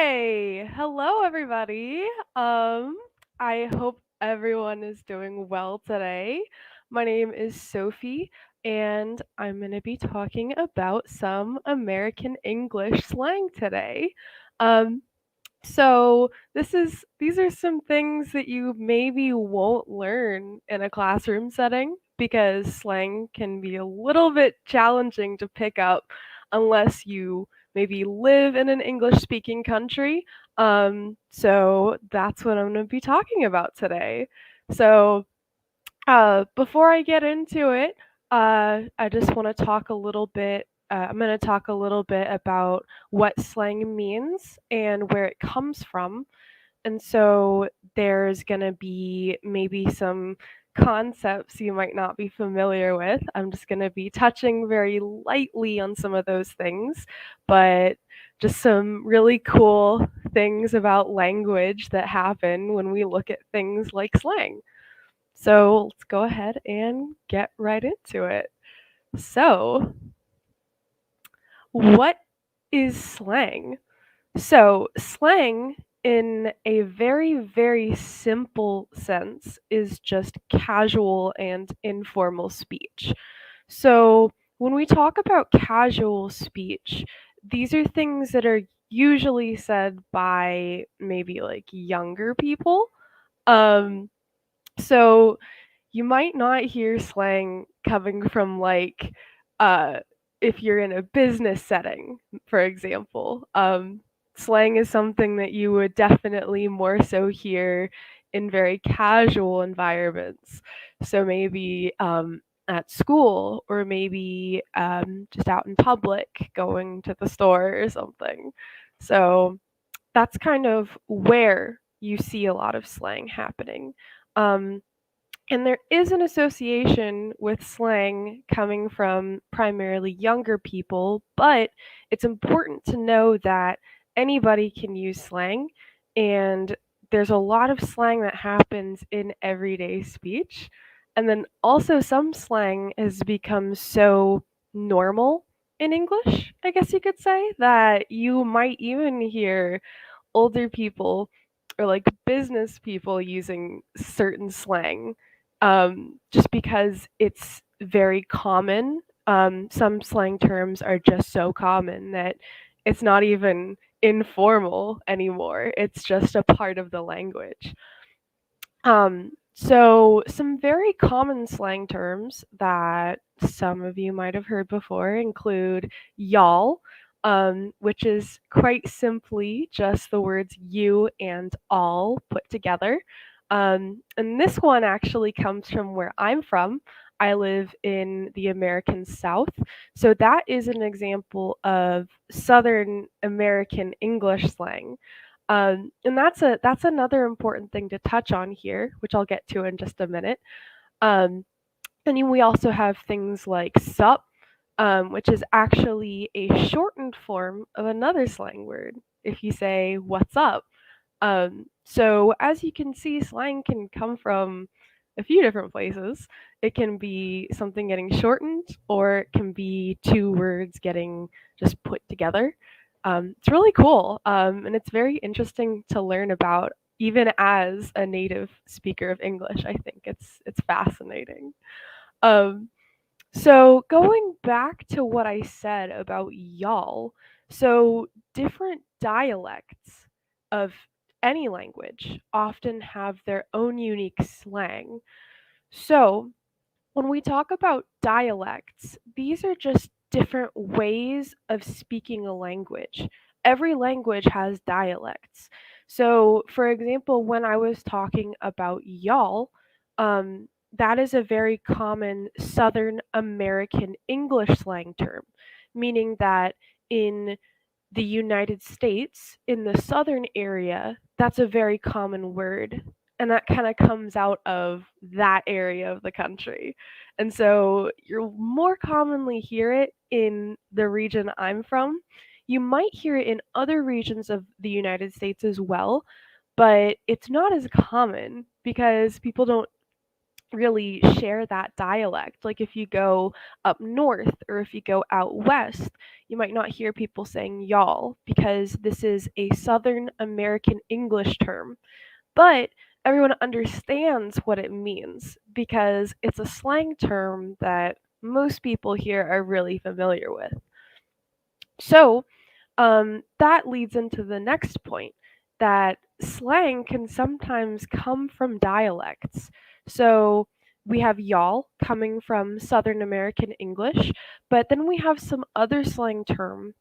Hey, hello everybody. I hope everyone is doing well today. My name is Sophie and I'm going to be talking about some American English slang today. Um these are some things that you maybe won't learn in a classroom setting because slang can be a little bit challenging to pick up unless you maybe live in an English speaking country. So that's what I'm going to be talking about today. So before I get into it, I just want to talk a little bit. I'm going to talk a little bit about what slang means and where it comes from. And so there's going to be maybe some concepts you might not be familiar with. I'm just going to be touching very lightly on some of those things, but just some really cool things about language that happen when we look at things like slang. So let's go ahead and get right into it. So, what is slang? So, slang, in a very, very simple sense, is just casual and informal speech. So, when we talk about casual speech, these are things that are usually said by maybe like younger people. Um, so, you might not hear slang coming from like uh if you're in a business setting, for example. Slang is something that you would definitely more so hear in very casual environments. So maybe at school or maybe just out in public going to the store or something. So that's kind of where you see a lot of slang happening. Um, and there is an association with slang coming from primarily younger people, but it's important to know that anybody can use slang, and there's a lot of slang that happens in everyday speech. And then also, some slang has become so normal in English, I guess you could say, that you might even hear older people or like business people using certain slang just because it's very common. Some slang terms are just so common that it's not even informal anymore. It's just a part of the language. So some very common slang terms that some of you might have heard before include y'all, which is quite simply just the words you and all put together. And this one actually comes from where I'm from. I live in the American South. So that is an example of Southern American English slang. And that's another important thing to touch on here, which I'll get to in just a minute. Um, and then we also have things like sup, which is actually a shortened form of another slang word. If you say what's up, so as you can see, slang can come from a few different places. It can be something getting shortened, or it can be two words getting just put together. It's really cool, and it's very interesting to learn about, even as a native speaker of English. I think it's fascinating. Um, so going back to what I said about y'all, so different dialects of any language often have their own unique slang. So when we talk about dialects, these are just different ways of speaking a language. Every language has dialects. So, for example, when I was talking about y'all, that is a very common Southern American English slang term, meaning that in the United States, in the southern area, that's a very common word. And that kind of comes out of that area of the country. And so you'll more commonly hear it in the region I'm from. You might hear it in other regions of the United States as well, but it's not as common because people don't really share that dialect. Like if you go up north or if you go out west, you might not hear people saying y'all because this is a Southern American English term. But everyone understands what it means because it's a slang term that most people here are really familiar with. So, that leads into the next point that slang can sometimes come from dialects. So we have y'all coming from Southern American English, but then we have some other slang terms,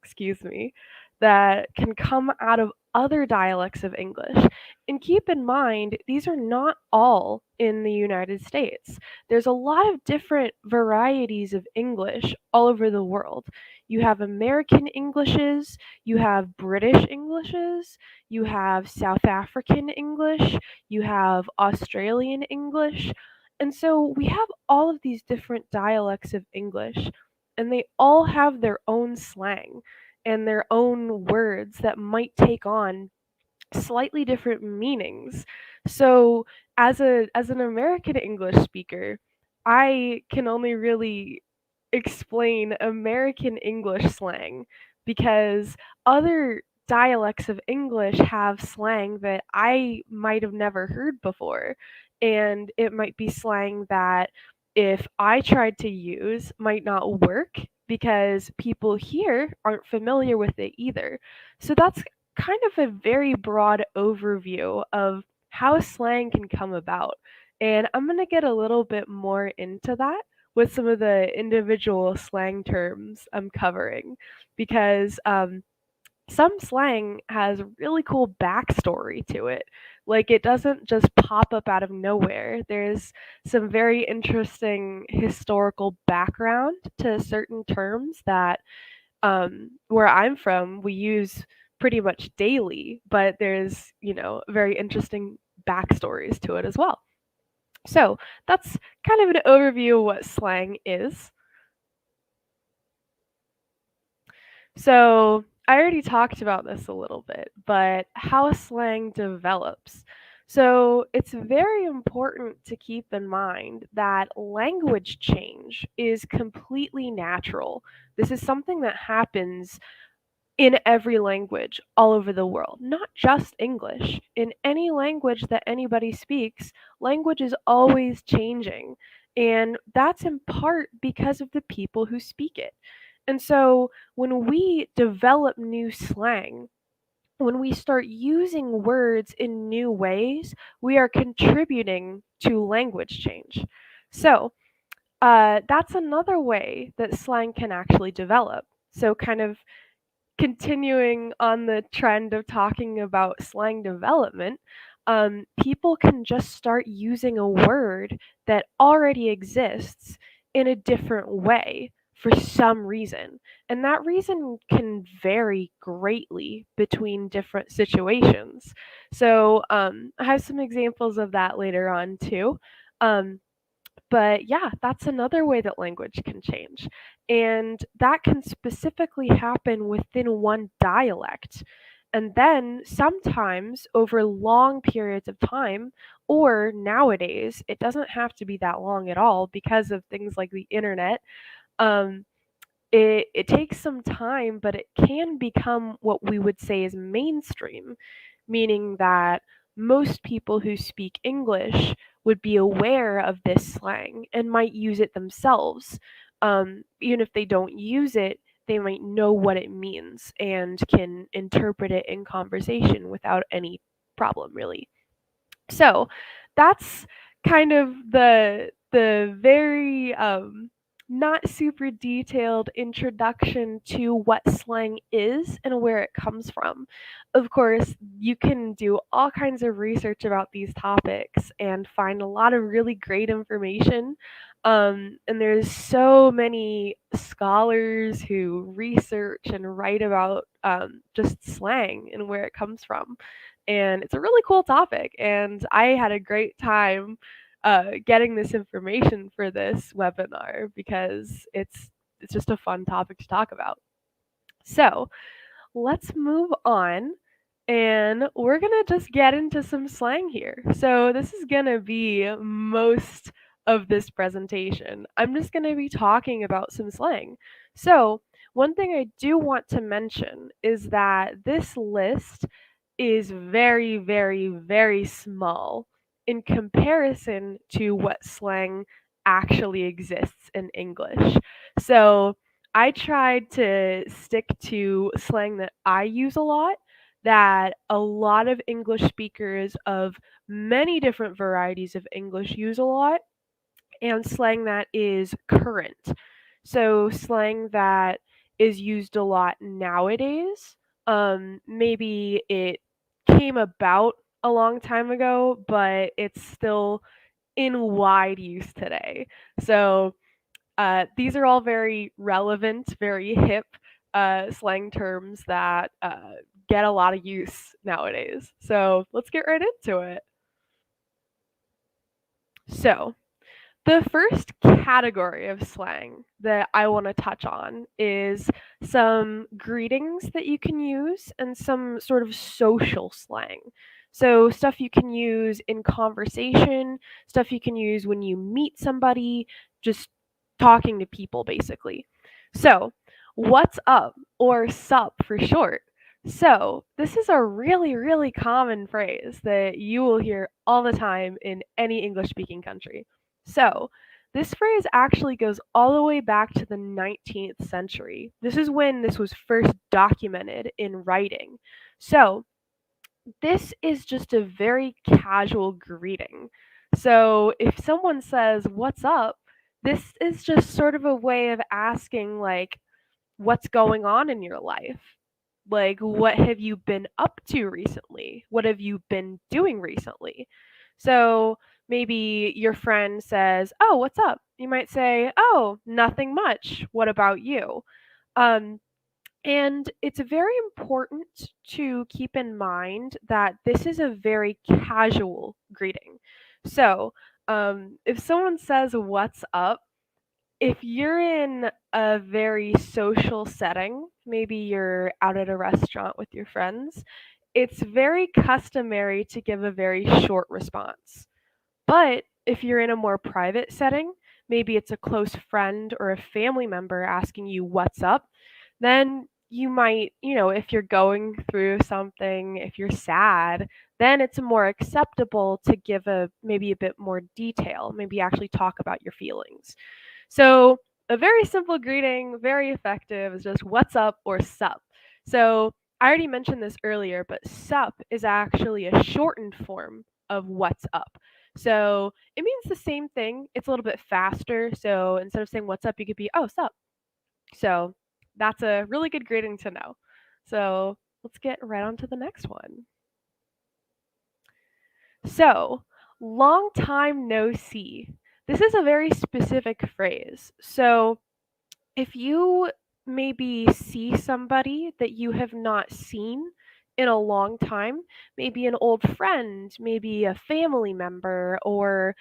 excuse me, that can come out of other dialects of English. And keep in mind, these are not all in the United States. There's a lot of different varieties of English all over the world. You have American Englishes, you have British Englishes, you have South African English, you have Australian English. And so we have all of these different dialects of English, and they all have their own slang and their own words that might take on slightly different meanings. So as an American English speaker, I can only really explain American English slang because other dialects of English have slang that I might have never heard before. And it might be slang that if I tried to use might not work because people here aren't familiar with it either. So that's kind of a very broad overview of how slang can come about. And I'm going to get a little bit more into that with some of the individual slang terms I'm covering because some slang has really cool backstory to it. Like it doesn't just pop up out of nowhere. There's some very interesting historical background to certain terms that where I'm from, we use pretty much daily, but there's, very interesting backstories to it as well. So that's kind of an overview of what slang is. So I already talked about this a little bit, but how slang develops. So it's very important to keep in mind that language change is completely natural. This is something that happens in every language all over the world, not just English. In any language that anybody speaks, language is always changing. And that's in part because of the people who speak it. And so when we develop new slang, when we start using words in new ways, we are contributing to language change. So, that's another way that slang can actually develop. So, kind of continuing on the trend of talking about slang development, people can just start using a word that already exists in a different way for some reason. And that reason can vary greatly between different situations. So I have some examples of that later on too. Um, but yeah, that's another way that language can change. And that can specifically happen within one dialect. And then sometimes over long periods of time, or nowadays, it doesn't have to be that long at all because of things like the internet. Um, it takes some time, but it can become what we would say is mainstream, meaning that most people who speak English would be aware of this slang and might use it themselves. Even if they don't use it, they might know what it means and can interpret it in conversation without any problem, really. So that's kind of the very not super detailed introduction to what slang is and where it comes from. Of course, you can do all kinds of research about these topics and find a lot of really great information. And there's so many scholars who research and write about just slang and where it comes from, and it's a really cool topic. And I had a great time getting this information for this webinar because it's just a fun topic to talk about. So let's move on and we're gonna just get into some slang here. So this is gonna be most of this presentation. I'm just gonna be talking about some slang. So one thing I do want to mention is that this list is very, very, very small in comparison to what slang actually exists in English. So I tried to stick to slang that I use a lot, that a lot of English speakers of many different varieties of English use a lot, and slang that is current. So, slang that is used a lot nowadays. Maybe it came about a long time ago, but it's still in wide use today. So, these are all very relevant, very hip slang terms that get a lot of use nowadays. So let's get right into it. So, the first category of slang that I want to touch on is some greetings that you can use and some sort of social slang. So, stuff you can use in conversation, stuff you can use when you meet somebody, just talking to people basically. So, what's up or sup for short? So, this is a really, really common phrase that you will hear all the time in any English speaking country. So, this phrase actually goes all the way back to the 19th century. This is when this was first documented in writing. So, this is just a very casual greeting. So, if someone says, "What's up?" this is just sort of a way of asking, like, what's going on in your life? Like, what have you been up to recently? What have you been doing recently? So maybe your friend says, "Oh, what's up?" You might say, "Oh, nothing much. What about you?" Um, and it's very important to keep in mind that this is a very casual greeting. So if someone says, "What's up?" if you're in a very social setting, maybe you're out at a restaurant with your friends, it's very customary to give a very short response. But if you're in a more private setting, maybe it's a close friend or a family member asking you what's up, then you might, if you're going through something, if you're sad, then it's more acceptable to give a maybe a bit more detail, maybe actually talk about your feelings. So, a very simple greeting, very effective, is just what's up or sup. So, I already mentioned this earlier, but sup is actually a shortened form of what's up. So, it means the same thing. It's a little bit faster. So, instead of saying what's up, you could be, oh, sup. So, that's a really good greeting to know. So, let's get right on to the next one. So, long time no see. This is a very specific phrase. So, if you maybe see somebody that you have not seen in a long time, maybe an old friend, maybe a family member, or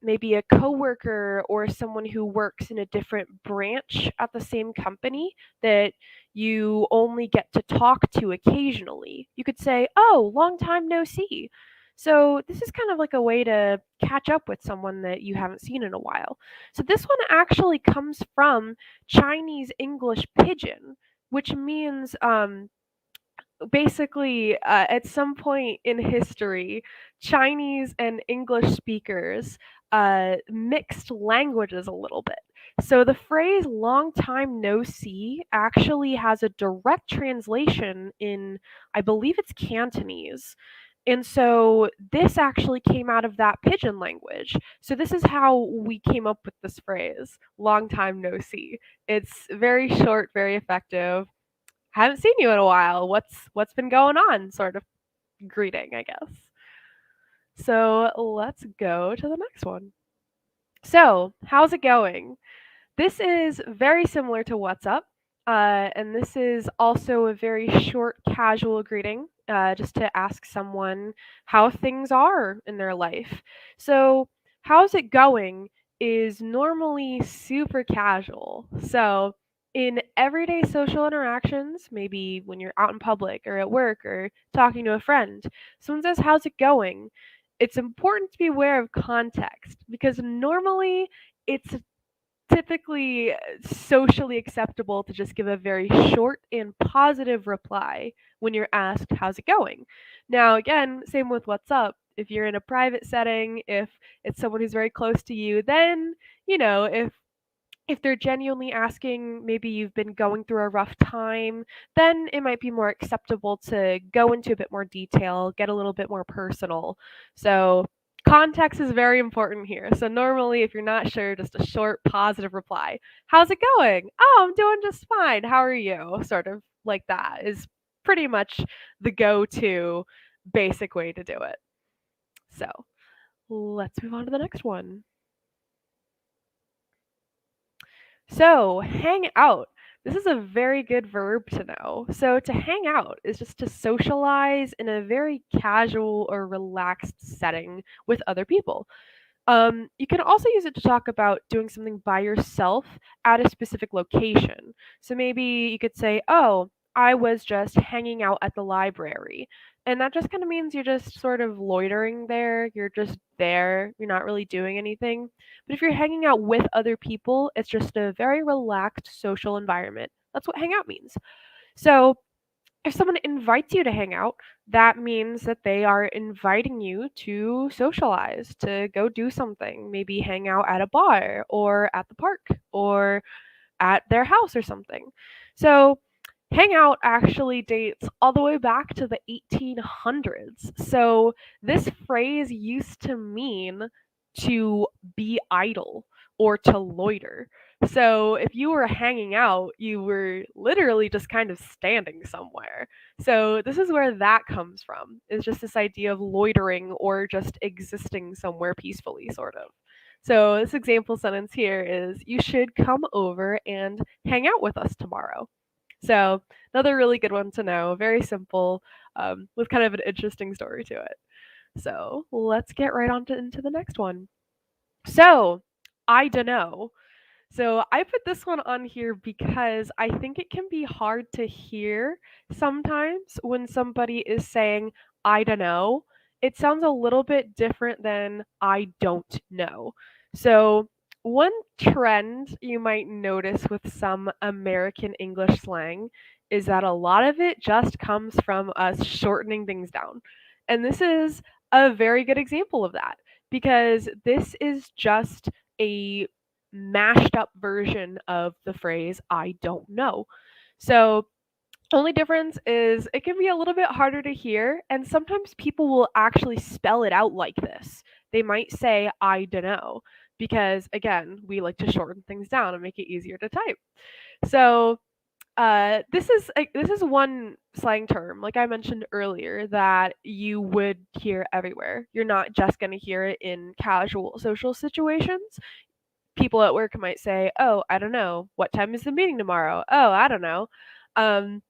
maybe a coworker or someone who works in a different branch at the same company that you only get to talk to occasionally, you could say, "Oh, long time no see." So, this is kind of like a way to catch up with someone that you haven't seen in a while. So this one actually comes from Chinese English pidgin, which means basically at some point in history, Chinese and English speakers mixed languages a little bit. So the phrase long time no see actually has a direct translation in, I believe it's Cantonese. And so this actually came out of that pidgin language. So this is how we came up with this phrase, long time no see. It's very short, very effective. Haven't seen you in a while. What's been going on? Sort of greeting, I guess. So let's go to the next one. So, how's it going? This is very similar to what's up. And this is also a very short, casual greeting, just to ask someone how things are in their life. So, how's it going is normally super casual. So, In everyday social interactions, maybe when you're out in public or at work or talking to a friend, someone says, "How's it going?" It's important to be aware of context because normally it's typically socially acceptable to just give a very short and positive reply when you're asked, "How's it going?" Now, again, same with "What's up?" If you're in a private setting, if it's someone who's very close to you, then, if they're genuinely asking, maybe you've been going through a rough time, then it might be more acceptable to go into a bit more detail, get a little bit more personal. So, context is very important here. So, normally, if you're not sure, just a short positive reply. "How's it going?" "Oh, I'm doing just fine. How are you?" Sort of like that is pretty much the go to basic way to do it. So, let's move on to the next one. So, hang out. This is a very good verb to know. So, to hang out is just to socialize in a very casual or relaxed setting with other people. You can also use it to talk about doing something by yourself at a specific location. So maybe you could say, "Oh, I was just hanging out at the library." And that just kind of means you're just sort of loitering there. You're just there. You're not really doing anything. But if you're hanging out with other people, it's just a very relaxed social environment. That's what hang out means. So if someone invites you to hang out, that means that they are inviting you to socialize, to go do something, maybe hang out at a bar or at the park or at their house or something. So, hangout actually dates all the way back to the 1800s. So, this phrase used to mean to be idle or to loiter. So, if you were hanging out, you were literally just kind of standing somewhere. So, this is where that comes from. Is just this idea of loitering or just existing somewhere peacefully, sort of. So this example sentence here is, "You should come over and hang out with us tomorrow." So another really good one to know, very simple, with kind of an interesting story to it. So let's get right on into the next one. So, I dunno. So I put this one on here because I think it can be hard to hear sometimes when somebody is saying, "I don't know." It sounds a little bit different than "I don't know." So, one trend you might notice with some American English slang is that a lot of it just comes from us shortening things down. And this is a very good example of that because this is just a mashed up version of the phrase "I don't know." So, only difference is it can be a little bit harder to hear, and sometimes people will actually spell it out like this. They might say "I dunno," because again, we like to shorten things down and make it easier to type. So, this is one slang term, like I mentioned earlier, that you would hear everywhere. You're not just going to hear it in casual social situations. People at work might say, "Oh, I don't know. What time is the meeting tomorrow?" "Oh, I don't know." Um,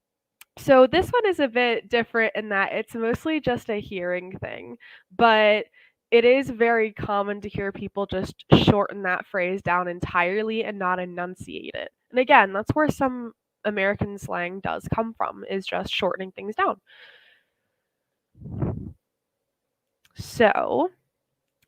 so this one is a bit different in that it's mostly just a hearing thing, but it is very common to hear people just shorten that phrase down entirely and not enunciate it. And again, that's where some American slang does come from, is just shortening things down. So,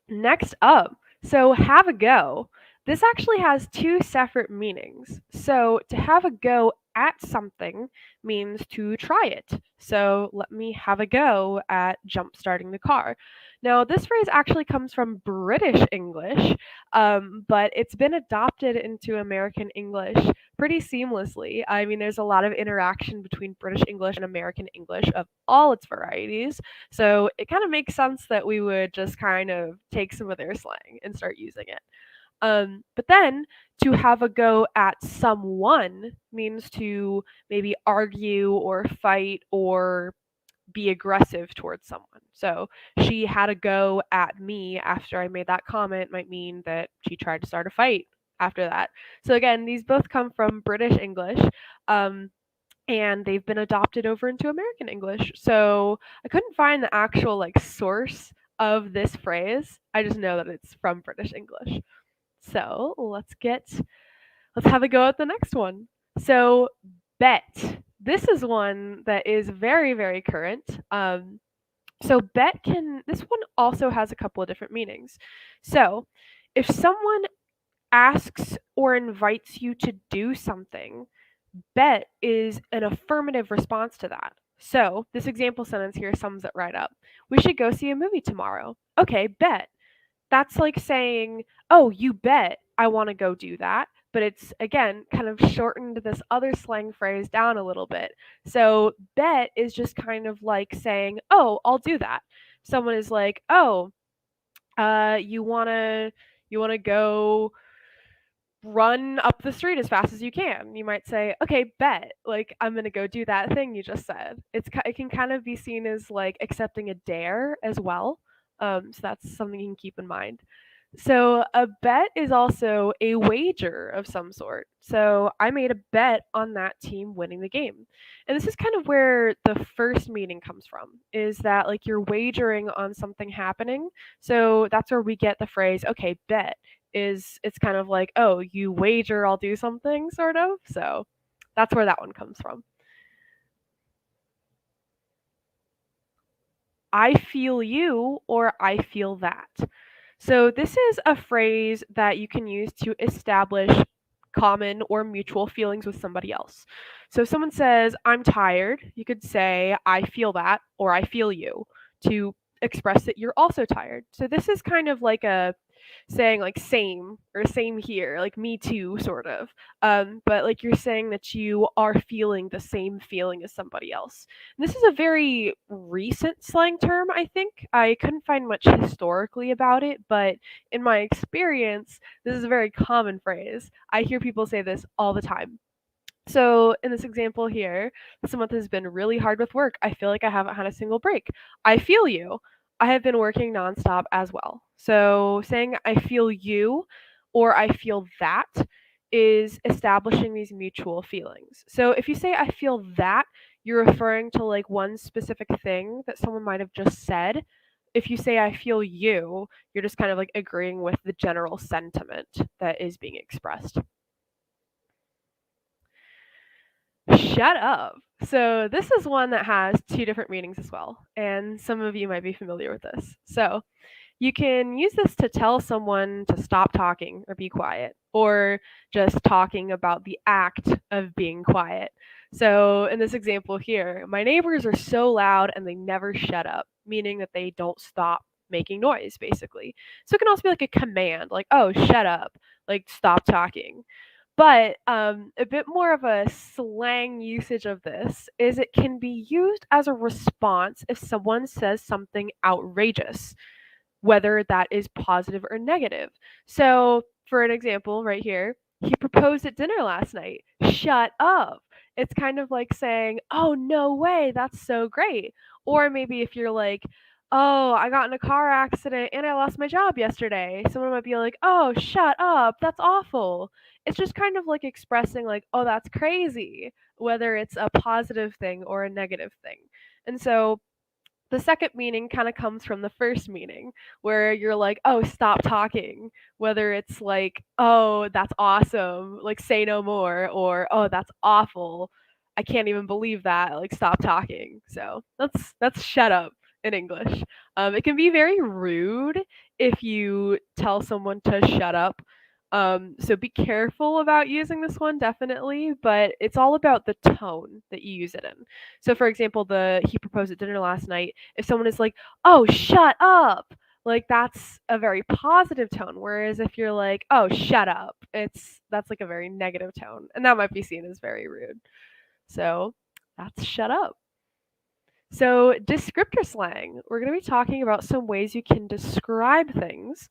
next up, so have a go. This actually has two separate meanings. So to have a go at something means to try it. So let me have a go at jump starting the car. Now, this phrase actually comes from British English, but it's been adopted into American English pretty seamlessly. I mean, there's a lot of interaction between British English and American English of all its varieties. So it kind of makes sense that we would just kind of take some of their slang and start using it. But then to have a go at someone means to maybe argue or fight or be aggressive towards someone. So she had a go at me after I made that comment might mean that she tried to start a fight after that. So again, these both come from British English. And they've been adopted over into American English. So I couldn't find the actual source of this phrase. I just know that it's from British English. So let's have a go at the next one. So, bet. This is one that is very, very current. So this one also has a couple of different meanings. So, if someone asks or invites you to do something, bet is an affirmative response to that. So, this example sentence here sums it right up. We should go see a movie tomorrow. Okay, bet. That's like saying, "Oh, you bet I want to go do that." But it's again kind of shortened this other slang phrase down a little bit. So, bet is just kind of like saying, "Oh, I'll do that." Someone is like, "Oh, you want to go run up the street as fast as you can." You might say, "Okay, bet. Like I'm going to go do that thing you just said." It can kind of be seen as like accepting a dare as well. So that's something you can keep in mind. So a bet is also a wager of some sort. So I made a bet on that team winning the game. And this is kind of where the first meaning comes from, is that like you're wagering on something happening. So that's where we get the phrase, okay, bet is it's kind of like, oh, you wager I'll do something sort of. So that's where that one comes from. I feel you or I feel that. So, this is a phrase that you can use to establish common or mutual feelings with somebody else. So, if someone says, I'm tired, you could say, I feel that or I feel you to express that you're also tired. So, this is kind of like a saying like same or same here, like me too, sort of. But like you're saying that you are feeling the same feeling as somebody else. And this is a very recent slang term, I think. I couldn't find much historically about it, but in my experience, this is a very common phrase. I hear people say this all the time. So, in this example here, this month has been really hard with work. I feel like I haven't had a single break. I feel you. I have been working nonstop as well. So, saying I feel you or I feel that is establishing these mutual feelings. So, if you say I feel that, you're referring to like one specific thing that someone might have just said. If you say I feel you, you're just kind of like agreeing with the general sentiment that is being expressed. Shut up. So, this is one that has two different meanings as well, and some of you might be familiar with this. So, you can use this to tell someone to stop talking or be quiet, or just talking about the act of being quiet. So, in this example here, my neighbors are so loud and they never shut up, meaning that they don't stop making noise, basically. So, it can also be like a command, like, oh, shut up, like, stop talking. But a bit more of a slang usage of this is it can be used as a response if someone says something outrageous, whether that is positive or negative. So, for an example, right here, he proposed at dinner last night. Shut up. It's kind of like saying, oh, no way, that's so great. Or maybe if you're like, oh, I got in a car accident and I lost my job yesterday. Someone might be like, oh, shut up, that's awful. It's just kind of like expressing, like, oh, that's crazy, whether it's a positive thing or a negative thing. And so the second meaning kind of comes from the first meaning, where you're like, oh, stop talking, whether it's like, oh, that's awesome, like say no more, or oh, that's awful, I can't even believe that, like stop talking. So that's shut up in English. It can be very rude if you tell someone to shut up. So be careful about using this one, definitely, but it's all about the tone that you use it in. So, for example, the he proposed at dinner last night. If someone is like, "Oh, shut up," like that's a very positive tone. Whereas if you're like, "Oh, shut up," that's like a very negative tone, and that might be seen as very rude. So that's shut up. So descriptor slang. We're going to be talking about some ways you can describe things.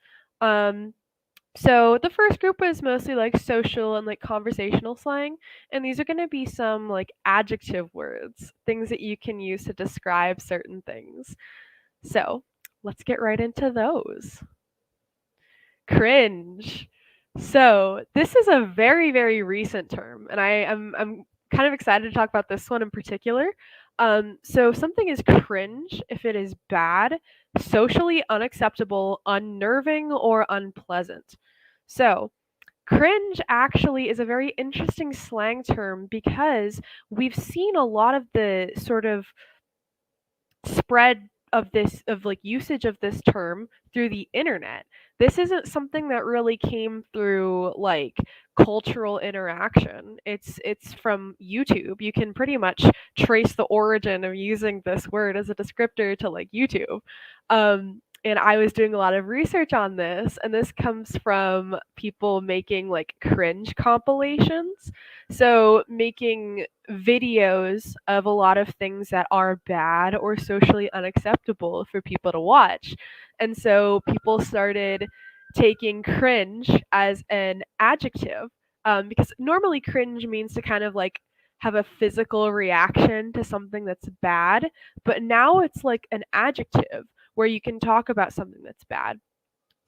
So the first group is mostly like social and like conversational slang, and these are going to be some like adjective words, things that you can use to describe certain things. So let's get right into those. Cringe. So this is a very, very recent term, and I'm kind of excited to talk about this one in particular. So something is cringe if it is bad, socially unacceptable, unnerving, or unpleasant. So Cringe actually is a very interesting slang term because we've seen a lot of the sort of spread of like usage of this term through the internet. This isn't something that really came through like cultural interaction. It's from YouTube. You can pretty much trace the origin of using this word as a descriptor to like YouTube. And I was doing a lot of research on this, and this comes from people making like cringe compilations. So, making videos of a lot of things that are bad or socially unacceptable for people to watch. And so, people started taking cringe as an adjective, because normally cringe means to kind of like have a physical reaction to something that's bad, but now it's like an adjective where you can talk about something that's bad.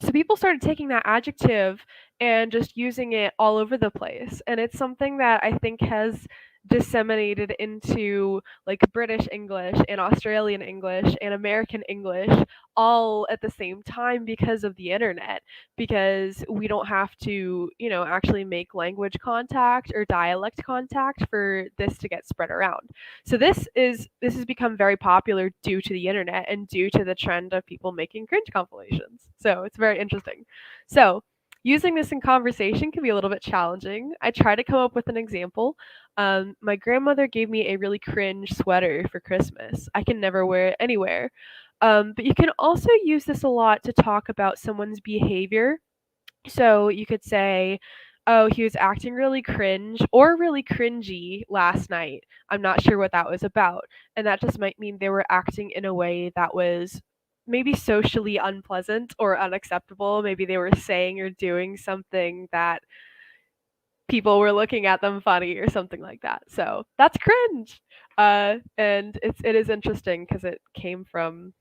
So people started taking that adjective and just using it all over the place. And it's something that I think has disseminated into like British English and Australian English and American English all at the same time because of the internet, because we don't have to, actually make language contact or dialect contact for this to get spread around. So this has become very popular due to the internet and due to the trend of people making cringe compilations. So it's very interesting. So using this in conversation can be a little bit challenging. I try to come up with an example. My grandmother gave me a really cringe sweater for Christmas. I can never wear it anywhere. But you can also use this a lot to talk about someone's behavior. So you could say, oh, he was acting really cringe or really cringy last night. I'm not sure what that was about. And that just might mean they were acting in a way that was maybe socially unpleasant or unacceptable. Maybe they were saying or doing something that people were looking at them funny or something like that. So that's cringe. And it is interesting because it came from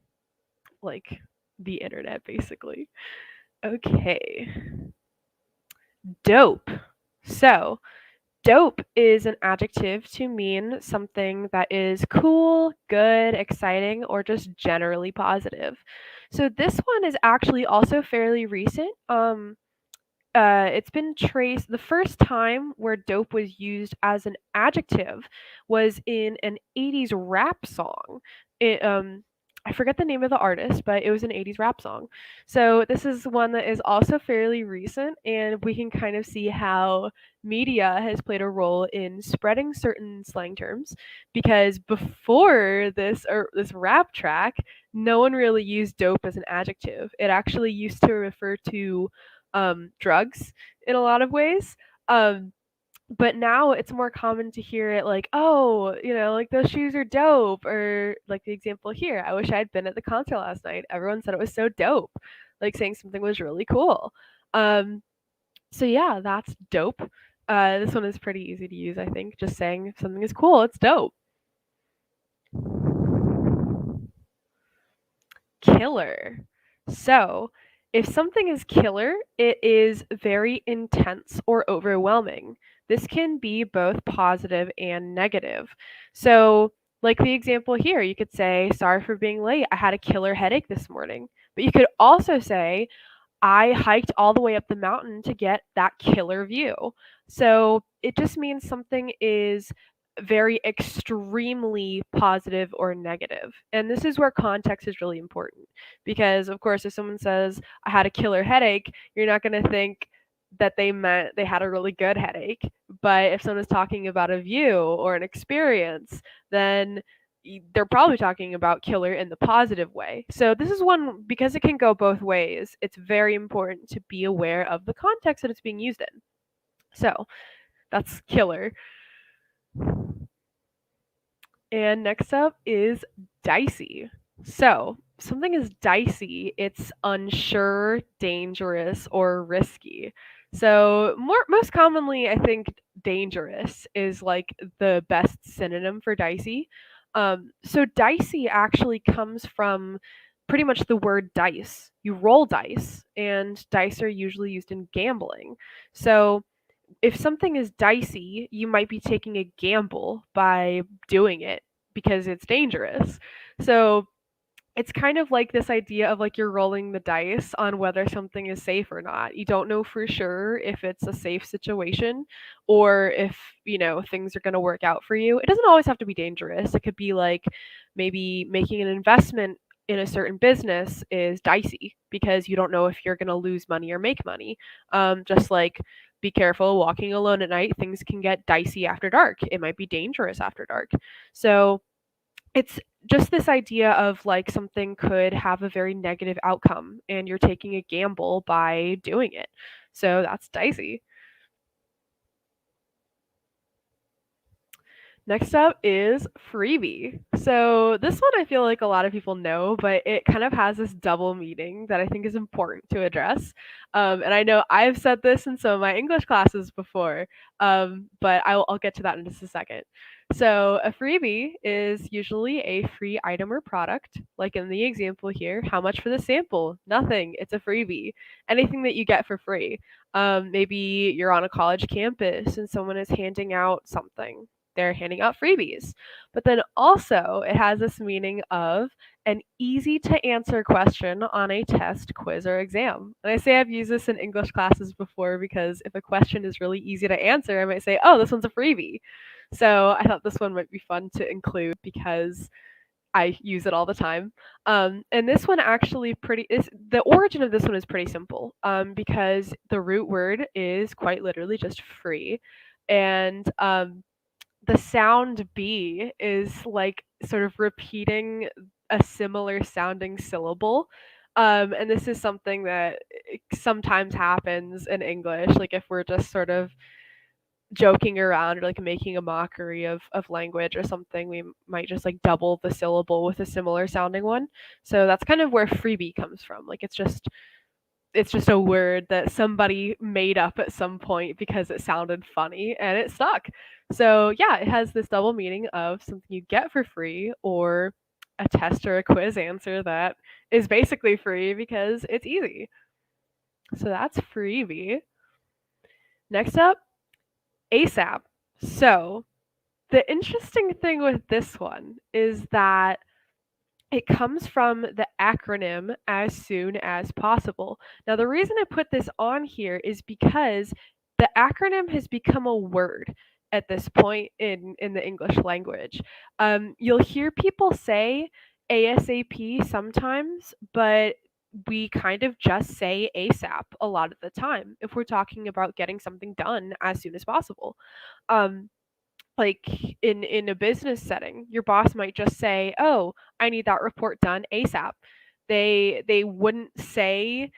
like the internet basically. Okay. Dope. So, dope is an adjective to mean something that is cool, good, exciting, or just generally positive. So, this one is actually also fairly recent. It's been traced. The first time where dope was used as an adjective was in an 80s rap song. I forget the name of the artist, but it was an 80s rap song. So this is one that is also fairly recent, and we can kind of see how media has played a role in spreading certain slang terms. Because before this rap track, no one really used dope as an adjective. It actually used to refer to drugs in a lot of ways. But now it's more common to hear it like, oh, like those shoes are dope, or like the example here, I wish I'd been at the concert last night. Everyone said it was so dope, like saying something was really cool. So yeah, that's dope. This one is pretty easy to use, I think. Just saying if something is cool, it's dope. Killer. So, if something is killer, it is very intense or overwhelming. This can be both positive and negative. So, like the example here, you could say, sorry for being late. I had a killer headache this morning. But you could also say, I hiked all the way up the mountain to get that killer view. So it just means something is very extremely positive or negative. And this is where context is really important. Because, of course, if someone says, I had a killer headache, you're not going to think that they meant they had a really good headache. But if someone is talking about a view or an experience, then they're probably talking about killer in the positive way. So this is one, because it can go both ways, it's very important to be aware of the context that it's being used in. So that's killer. And next up is dicey. So something is dicey, it's unsure, dangerous, or risky. So most commonly, I think dangerous is like the best synonym for dicey. So dicey actually comes from pretty much the word dice. You roll dice, and dice are usually used in gambling. So if something is dicey, you might be taking a gamble by doing it because it's dangerous. So it's kind of like this idea of like you're rolling the dice on whether something is safe or not. You don't know for sure if it's a safe situation or if, things are going to work out for you. It doesn't always have to be dangerous. It could be like maybe making an investment in a certain business is dicey because you don't know if you're going to lose money or make money. Just like be careful walking alone at night. Things can get dicey after dark. It might be dangerous after dark. So it's just this idea of like something could have a very negative outcome and you're taking a gamble by doing it. So that's dicey. Next up is Freebie. So this one I feel like a lot of people know, but it kind of has this double meaning that I think is important to address. And I know I've said this in some of my English classes before, but I'll get to that in just a second. So a freebie is usually a free item or product, like in the example here. How much for the sample? Nothing. It's a freebie. Anything that you get for free. Maybe you're on a college campus and someone is handing out something, they're handing out freebies. But then also, it has this meaning of an easy to answer question on a test, quiz, or exam. And I say I've used this in English classes before because if a question is really easy to answer, I might say, oh, this one's a freebie. So I thought this one might be fun to include because I use it all the time. And this one actually the origin of this one is pretty simple because the root word is quite literally just free. And the sound B is like sort of repeating a similar sounding syllable. And this is something that sometimes happens in English, like if we're just sort of joking around or like making a mockery of language or something, we might just like double the syllable with a similar sounding one. So that's kind of where freebie comes from. Like it's just a word that somebody made up at some point because it sounded funny and it stuck. So, yeah, it has this double meaning of something you get for free or a test or a quiz answer that is basically free because it's easy. So, that's freebie. Next up, ASAP. So, the interesting thing with this one is that it comes from the acronym as soon as possible. Now, the reason I put this on here is because the acronym has become a word at this point in the English language. You'll hear people say ASAP sometimes, but we kind of just say ASAP a lot of the time if we're talking about getting something done as soon as possible. Um, like in a business setting, your boss might just say, "Oh, I need that report done ASAP." They wouldn't say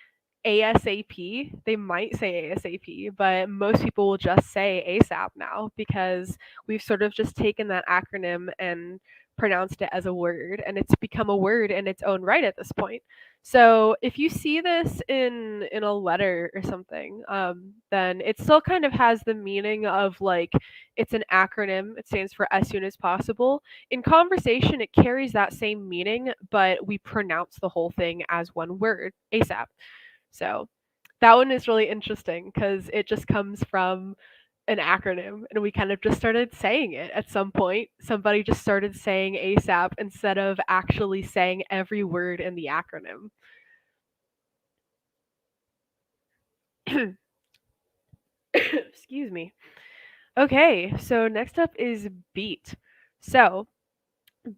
ASAP. They might say ASAP, but most people will just say ASAP now because we've sort of just taken that acronym and pronounced it as a word, and it's become a word in its own right at this point. So if you see this in a letter or something, then it still kind of has the meaning of like it's an acronym. It stands for as soon as possible. In conversation, it carries that same meaning, but we pronounce the whole thing as one word, ASAP. So that one is really interesting because it just comes from an acronym and we kind of just started saying it at some point. Somebody just started saying ASAP instead of actually saying every word in the acronym. Excuse me. Okay, so next up is beat. So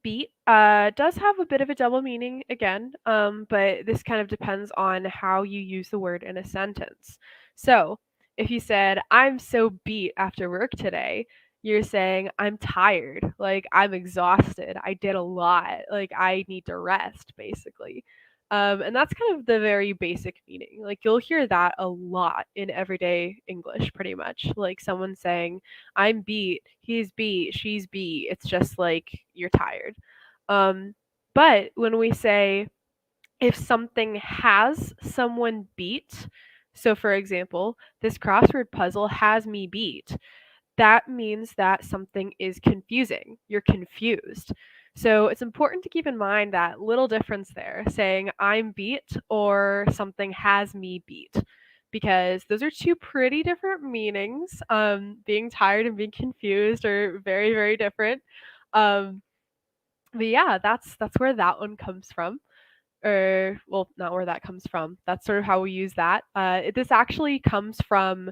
beat does have a bit of a double meaning again, but this kind of depends on how you use the word in a sentence. So if you said, I'm so beat after work today, you're saying, I'm tired, like I'm exhausted, I did a lot, like I need to rest, basically. And that's kind of the very basic meaning. Like you'll hear that a lot in everyday English, pretty much. Like someone saying, I'm beat, he's beat, she's beat. It's just like you're tired. Um, but when we say if something has someone beat, so for example, this crossword puzzle has me beat, that means that something is confusing. You're confused. So it's important to keep in mind that little difference there, saying I'm beat or something has me beat, because those are two pretty different meanings. Being tired and being confused are very, very different. Um, but yeah, that's where that one comes from. or well, not where that comes from. That's sort of how we use that. This actually comes from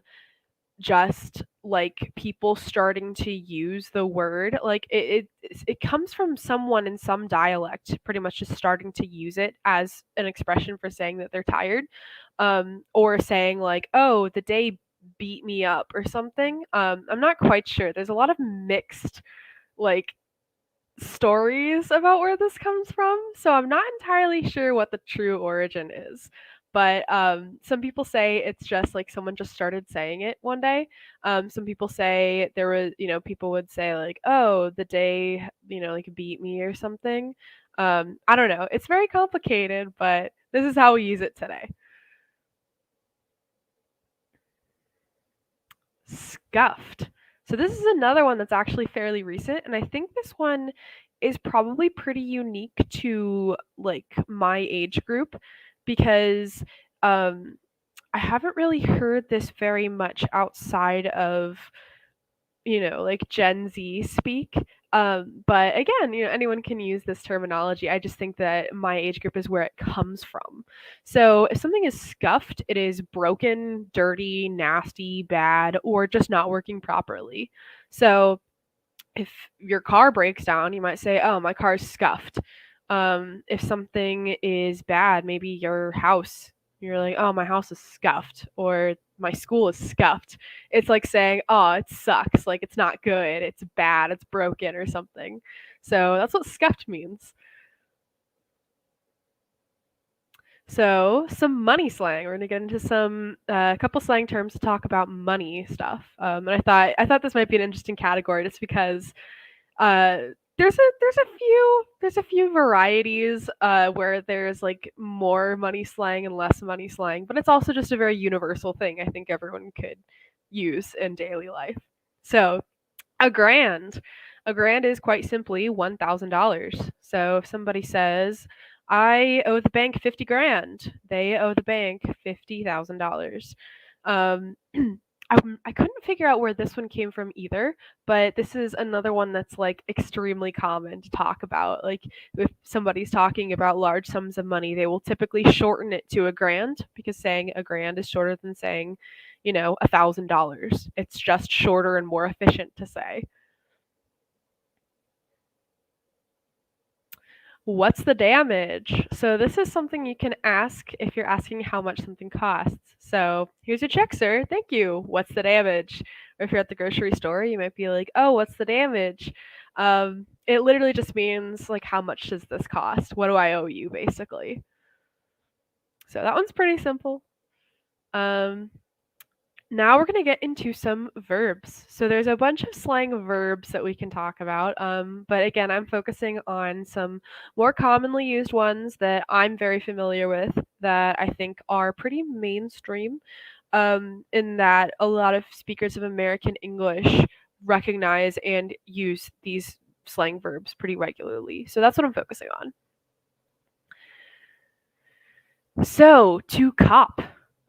just like people starting to use the word like it comes from someone in some dialect pretty much just starting to use it as an expression for saying that they're tired, or saying like, oh, the day beat me up or something. I'm not quite sure. There's a lot of mixed like stories about where this comes from, so I'm not entirely sure what the true origin is. But some people say it's just like someone just started saying it one day. Some people say there was, people would say like, "Oh, the day, like beat me" or something. I don't know. It's very complicated, but this is how we use it today. Scuffed. So this is another one that's actually fairly recent, and I think this one is probably pretty unique to like my age group because I haven't really heard this very much outside of like Gen Z speak. But again, anyone can use this terminology. I just think that my age group is where it comes from. So if something is scuffed, it is broken, dirty, nasty, bad, or just not working properly. So if your car breaks down, you might say, "Oh, my car's scuffed." If something is bad, maybe your house, you're like, "Oh, my house is scuffed," or "My school is scuffed." It's like saying, "Oh, it sucks. Like it's not good. It's bad. It's broken," or something. So that's what scuffed means. So, some money slang. We're gonna get into some couple slang terms to talk about money stuff. And I thought this might be an interesting category just because uh, there's a few varieties where there's like more money slang and less money slang, but it's also just a very universal thing I think everyone could use in daily life. So a grand. A grand is quite simply $1,000. So if somebody says, I owe the bank 50 grand, they owe the bank $50,000. Um, I couldn't figure out where this one came from either, but this is another one that's like extremely common to talk about. Like if somebody's talking about large sums of money, they will typically shorten it to a grand because saying a grand is shorter than saying, $1,000. It's just shorter and more efficient to say. What's the damage? So this is something you can ask if you're asking how much something costs. So here's your check, sir. Thank you. What's the damage? Or if you're at the grocery store, you might be like, oh, what's the damage? It literally just means like how much does this cost? What do I owe you, basically? So that one's pretty simple. Um, Now we're going to get into some verbs. So there's a bunch of slang verbs that we can talk about. But again, I'm focusing on some more commonly used ones that I'm very familiar with that I think are pretty mainstream, in that a lot of speakers of American English recognize and use these slang verbs pretty regularly. So that's what I'm focusing on. So, to cop.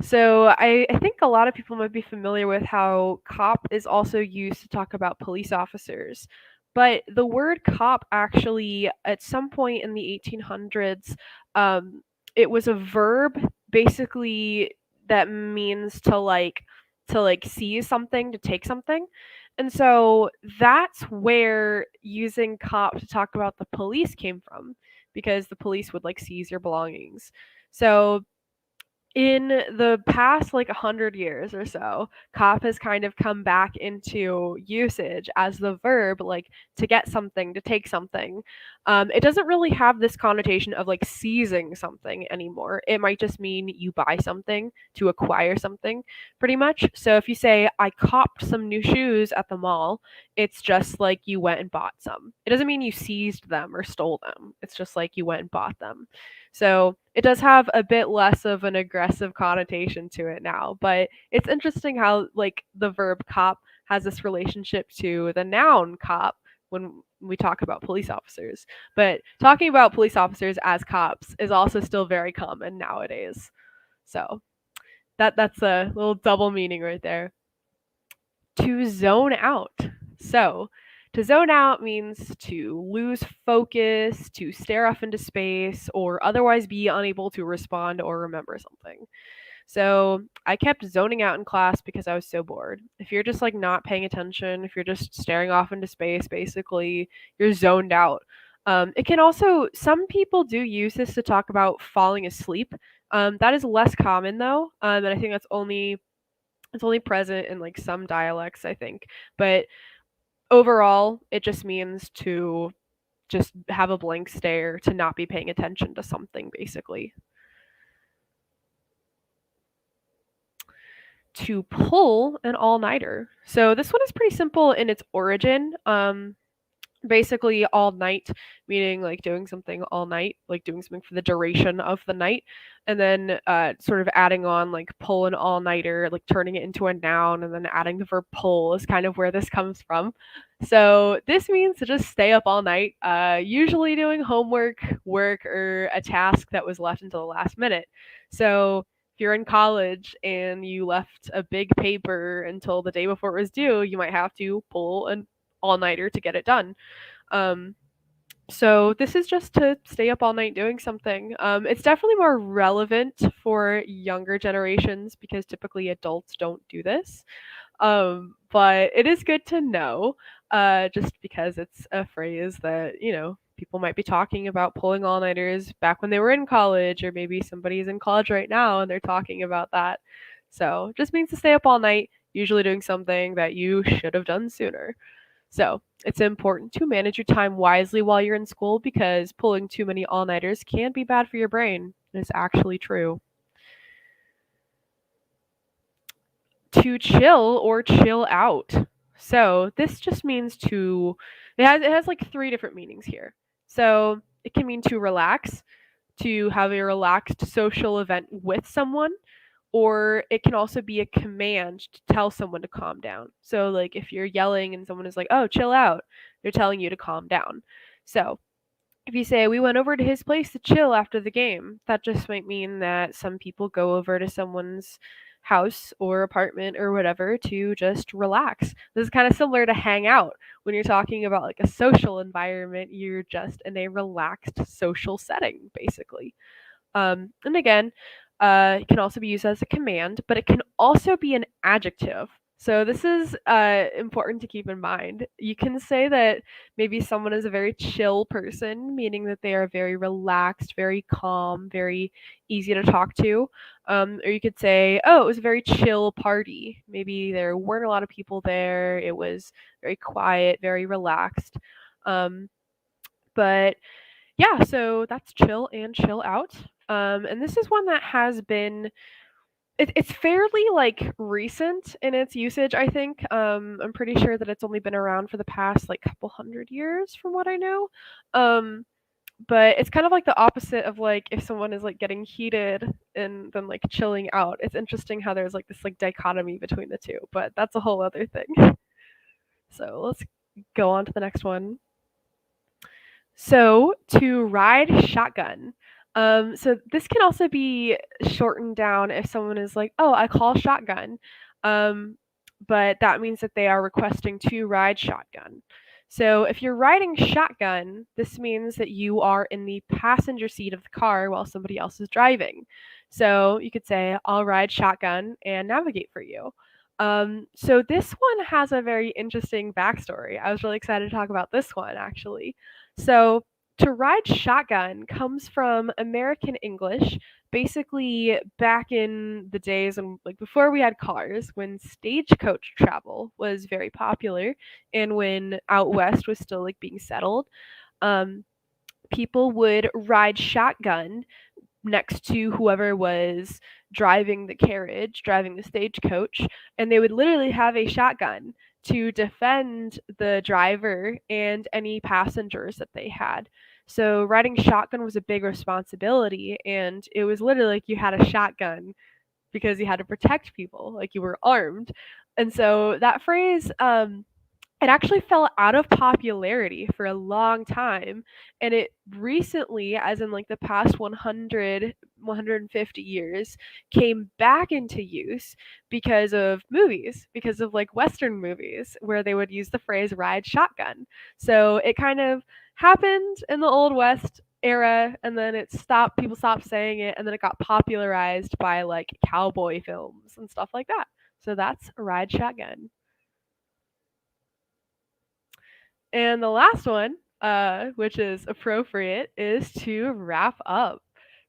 So, I think a lot of people might be familiar with how cop is also used to talk about police officers. But the word cop actually, at some point in the 1800s, it was a verb basically that means to like seize something, to take something. And so that's where using cop to talk about the police came from, because the police would like seize your belongings. So in the past like 100 years or so, cop has kind of come back into usage as the verb, like to get something, to take something. It doesn't really have this connotation of like seizing something anymore. It might just mean you buy something, to acquire something, pretty much. So if you say, I copped some new shoes at the mall, it's just like you went and bought some. It doesn't mean you seized them or stole them. It's just like you went and bought them. So it does have a bit less of an aggressive connotation to it now, but it's interesting how like the verb cop has this relationship to the noun cop when we talk about police officers. But talking about police officers as cops is also still very common nowadays. So that's a little double meaning right there. To zone out. So To zone out means to lose focus, to stare off into space, or otherwise be unable to respond or remember something. So I kept zoning out in class because I was so bored. If you're just like not paying attention, if you're just staring off into space, basically, you're zoned out. It can also, some people do use this to talk about falling asleep. That is less common though, and I think it's only present in like some dialects, I think. But overall, it just means to just have a blank stare, to not be paying attention to something, basically. To pull an all-nighter. So this one is pretty simple in its origin. Basically all night, meaning like doing something all night, like doing something for the duration of the night, and then sort of adding on like pull an all-nighter, like turning it into a noun, and then adding the verb pull is kind of where this comes from. So this means to just stay up all night, usually doing homework, work, or a task that was left until the last minute. So if you're in college and you left a big paper until the day before it was due, you might have to pull an all-nighter to get it done. Um, so this is just to stay up all night doing something. It's definitely more relevant for younger generations because typically adults don't do this. But it is good to know, just because it's a phrase that, people might be talking about pulling all-nighters back when they were in college, or maybe somebody's in college right now and they're talking about that. So it just means to stay up all night, usually doing something that you should have done sooner. So it's important to manage your time wisely while you're in school because pulling too many all-nighters can be bad for your brain. It's actually true. To chill or chill out. So this just means to, it has like three different meanings here. So it can mean to relax, to have a relaxed social event with someone, or it can also be a command to tell someone to calm down. So like if you're yelling and someone is like, "Oh, chill out," they're telling you to calm down. So if you say, "We went over to his place to chill after the game," that just might mean that some people go over to someone's house or apartment or whatever to just relax. This is kind of similar to hang out. When you're talking about like a social environment, you're just in a relaxed social setting, basically. And again, it can also be used as a command, but it can also be an adjective. So this is important to keep in mind. You can say that maybe someone is a very chill person, meaning that they are very relaxed, very calm, very easy to talk to. Or you could say, "Oh, it was a very chill party." Maybe there weren't a lot of people there. It was very quiet, very relaxed. But yeah, so that's chill and chill out. And this is one that has been, it's fairly like recent in its usage, I think. I'm pretty sure that it's only been around for the past like couple hundred years from what I know. Um, but it's kind of like the opposite of like if someone is like getting heated and then like chilling out. It's interesting how there's like this like dichotomy between the two, but that's a whole other thing. So let's go on to the next one. So to ride shotgun. So this can also be shortened down if someone is like, "Oh, I call shotgun," um, but that means that they are requesting to ride shotgun. So if you're riding shotgun, this means that you are in the passenger seat of the car while somebody else is driving. So you could say, "I'll ride shotgun and navigate for you." So this one has a very interesting backstory. I was really excited to talk about this one actually. So to ride shotgun comes from American English, basically back in the days when, like before we had cars, when stagecoach travel was very popular, and when out west was still like being settled. Um, People would ride shotgun next to whoever was driving the carriage, driving the stagecoach, and they would literally have a shotgun to defend the driver and any passengers that they had. So riding shotgun was a big responsibility, and it was literally like you had a shotgun because you had to protect people, like you were armed. And so that phrase, it actually fell out of popularity for a long time, and it recently, as in like the past 100, 150 years came back into use because of movies, because of like Western movies where they would use the phrase ride shotgun. So it kind of happened in the Old West era, and then people stopped saying it, and then it got popularized by like cowboy films and stuff like that. So that's ride shotgun. And the last one, which is appropriate, is to wrap up.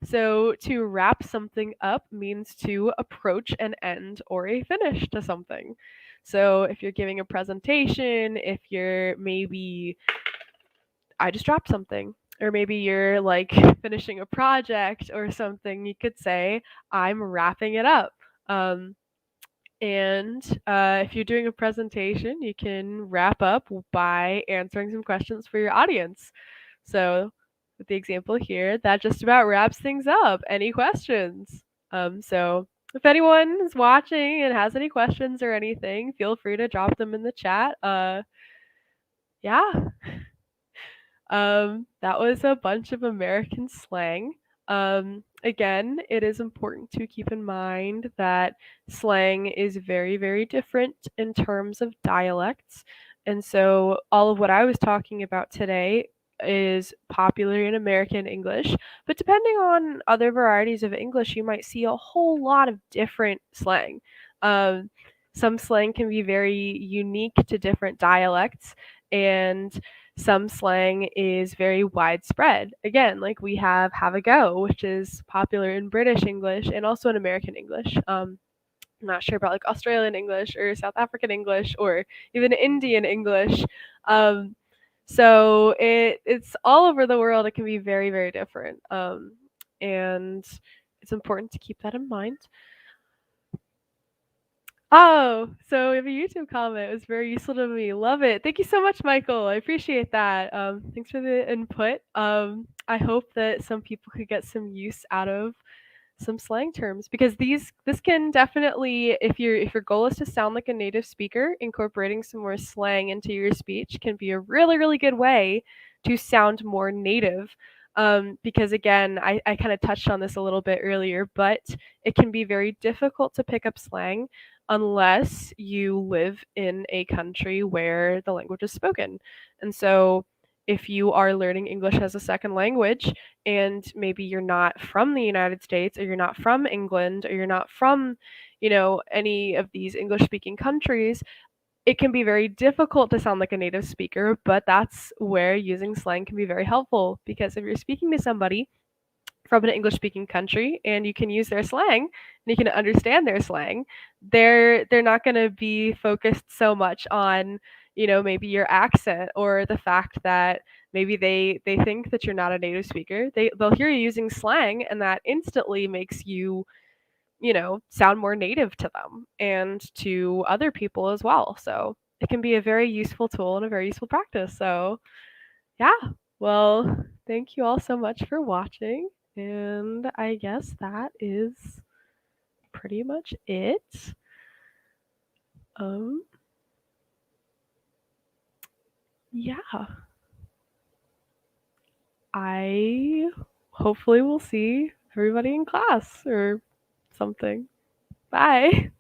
So to wrap something up means to approach an end or a finish to something. So if you're giving a presentation, if you're maybe, I just dropped something, or maybe you're like finishing a project or something, you could say, I'm wrapping it up. And if you're doing a presentation, you can wrap up by answering some questions for your audience. So, with the example here, that just about wraps things up. Any questions? So, if anyone is watching and has any questions or anything, feel free to drop them in the chat. Yeah. That was a bunch of American slang. Again, it is important to keep in mind that slang is very, very different in terms of dialects. And so, all of what I was talking about today is popular in American English, but depending on other varieties of English, you might see a whole lot of different slang. Um, some slang can be very unique to different dialects, and some slang is very widespread. Again, like we have a go, which is popular in British English and also in American English. I'm not sure about like Australian English or South African English or even Indian English. Um, so it's all over the world. It can be very, very different. And it's important to keep that in mind. Oh, so we have a YouTube comment. It was very useful to me. Love it. Thank you so much, Michael. I appreciate that. Thanks for the input. I hope that some people could get some use out of some slang terms, because this can definitely, if your goal is to sound like a native speaker, incorporating some more slang into your speech can be a really, really good way to sound more native. Because again, I kind of touched on this a little bit earlier, but it can be very difficult to pick up slang unless you live in a country where the language is spoken. And so if you are learning English as a second language and maybe you're not from the United States, or you're not from England, or you're not from, any of these English speaking countries, it can be very difficult to sound like a native speaker, but that's where using slang can be very helpful, because if you're speaking to somebody from an English speaking country and you can use their slang and you can understand their slang, they're not going to be focused so much on, maybe your accent or the fact that maybe they think that you're not a native speaker. They'll hear you using slang, and that instantly makes you, sound more native to them and to other people as well. So it can be a very useful tool and a very useful practice. So yeah, well, thank you all so much for watching. And I guess that is pretty much it. Yeah. I hopefully will see everybody in class or something. Bye.